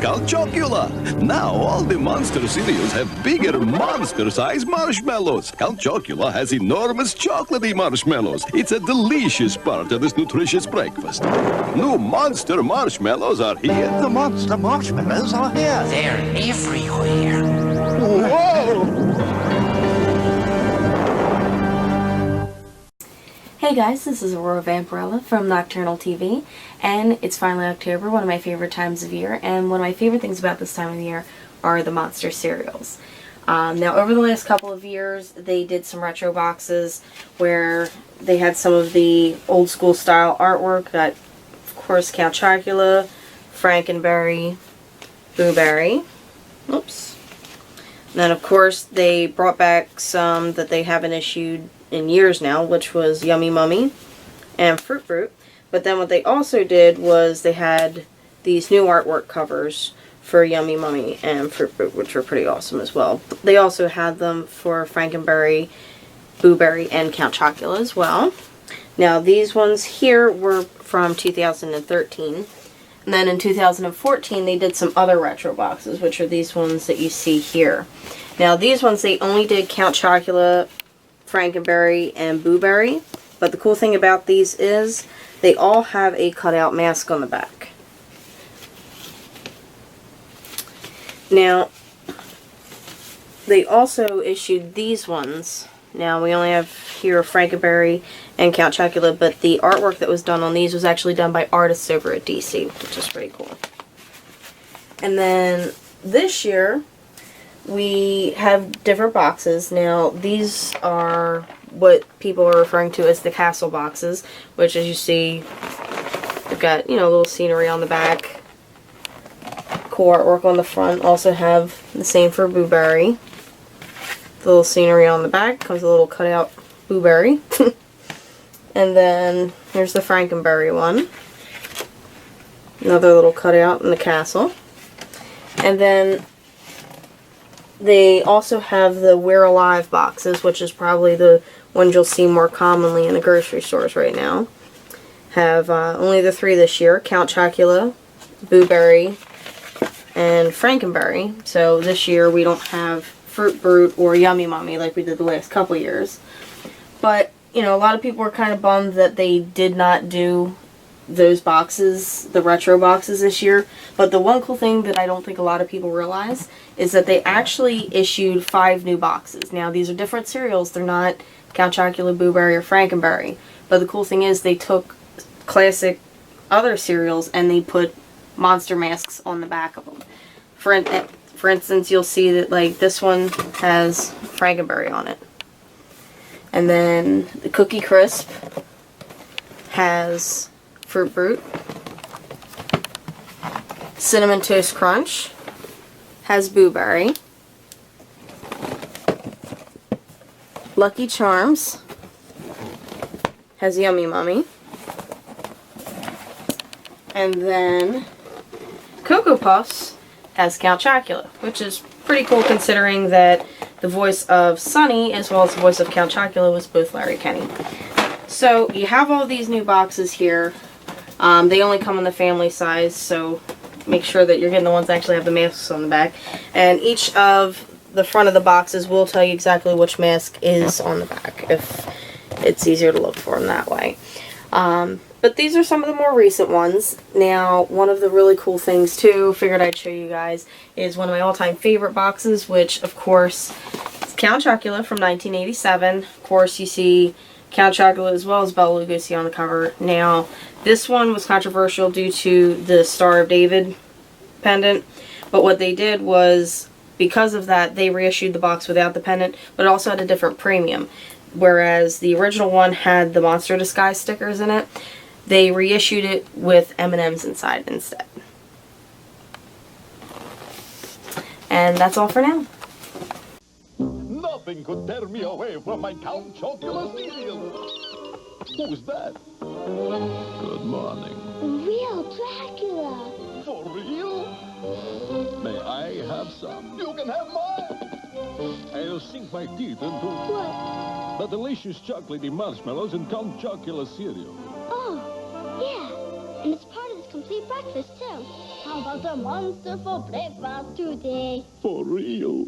Count Chocula. Now all the monster cereals have bigger monster-sized marshmallows. Count Chocula has enormous chocolatey marshmallows. It's a delicious part of this nutritious breakfast. New monster marshmallows are here. The monster marshmallows are here. They're everywhere. Whoa! Hey guys, this is Aurora Vampirella from Nocturnal TV, and it's finally October, one of my favorite times of year, and one of my favorite things about this time of the year are the monster cereals. Now, over the last couple of years, they did some retro boxes where they had some of the old school style artwork. Got, of course, Count Chocula, Frankenberry, Boo Berry. Oops. And then, of course, they brought back some that they haven't issued in years now, which was Yummy Mummy and Fruit Brute. But then what they also did was they had these new artwork covers for Yummy Mummy and Fruit Brute, which were pretty awesome as well. They also had them for Frankenberry, Boo Berry, and Count Chocula as well. Now these ones here were from 2013. And then in 2014 they did some other retro boxes, which are these ones that you see here. Now these ones, they only did Count Chocula, Frankenberry, and Boo Berry, but the cool thing about these is they all have a cutout mask on the back. Now, they also issued these ones. Now, we only have here Frankenberry and Count Chocula, but the artwork that was done on these was actually done by artists over at DC, which is pretty cool. And then this year, we have different boxes. Now, these are what people are referring to as the castle boxes, which, as you see, they've got, you know, a little scenery on the back, cool artwork on the front. Also have the same for Boo Berry. The little scenery on the back comes a little cutout Boo Berry. And then here's the Frankenberry one. Another little cutout in the castle. And then they also have the We're Alive boxes, which is probably the ones you'll see more commonly in the grocery stores right now. Have only the 3 this year: Count Chocula, Boo Berry, and Frankenberry. So this year we don't have Fruit Brute or Yummy Mummy like we did the last couple years. But, you know, a lot of people were kind of bummed that they did not do those boxes, the retro boxes this year. But the one cool thing that I don't think a lot of people realize is that they actually issued 5 new boxes. Now, these are different cereals. They're not Count Chocula, Boo Berry, or Frankenberry. But the cool thing is they took classic other cereals and they put monster masks on the back of them. For instance, you'll see that, like, this one has Frankenberry on it. And then the Cookie Crisp has Fruit Brute. Cinnamon Toast Crunch has Boo Berry. Lucky Charms has Yummy Mummy. And then Cocoa Puffs has Count Chocula, which is pretty cool considering that the voice of Sunny as well as the voice of Count Chocula was both Larry Kenny. So you have all these new boxes here. They only come in the family size, so make sure that you're getting the ones that actually have the masks on the back. And each of the front of the boxes will tell you exactly which mask is on the back, if it's easier to look for them that way. But these are some of the more recent ones. Now, one of the really cool things, too, figured I'd show you guys, is one of my all-time favorite boxes, which, of course, is Count Chocula from 1987. Of course, you see Count Chocula as well as Bela Lugosi on the cover. Now, this one was controversial due to the Star of David pendant, but what they did was, because of that, they reissued the box without the pendant, but it also had a different premium. Whereas the original one had the Monster Disguise stickers in it, they reissued it with M&Ms inside instead. And that's all for now. Nothing could tear me away from my Count Chocula cereal. Who's that? Good morning. Real Dracula. For real? May I have some? You can have mine. I'll sink my teeth into What? the delicious chocolatey marshmallows and Count Chocula cereal. Oh, yeah. And it's part of this complete breakfast, too. How about a monster for breakfast today. For real.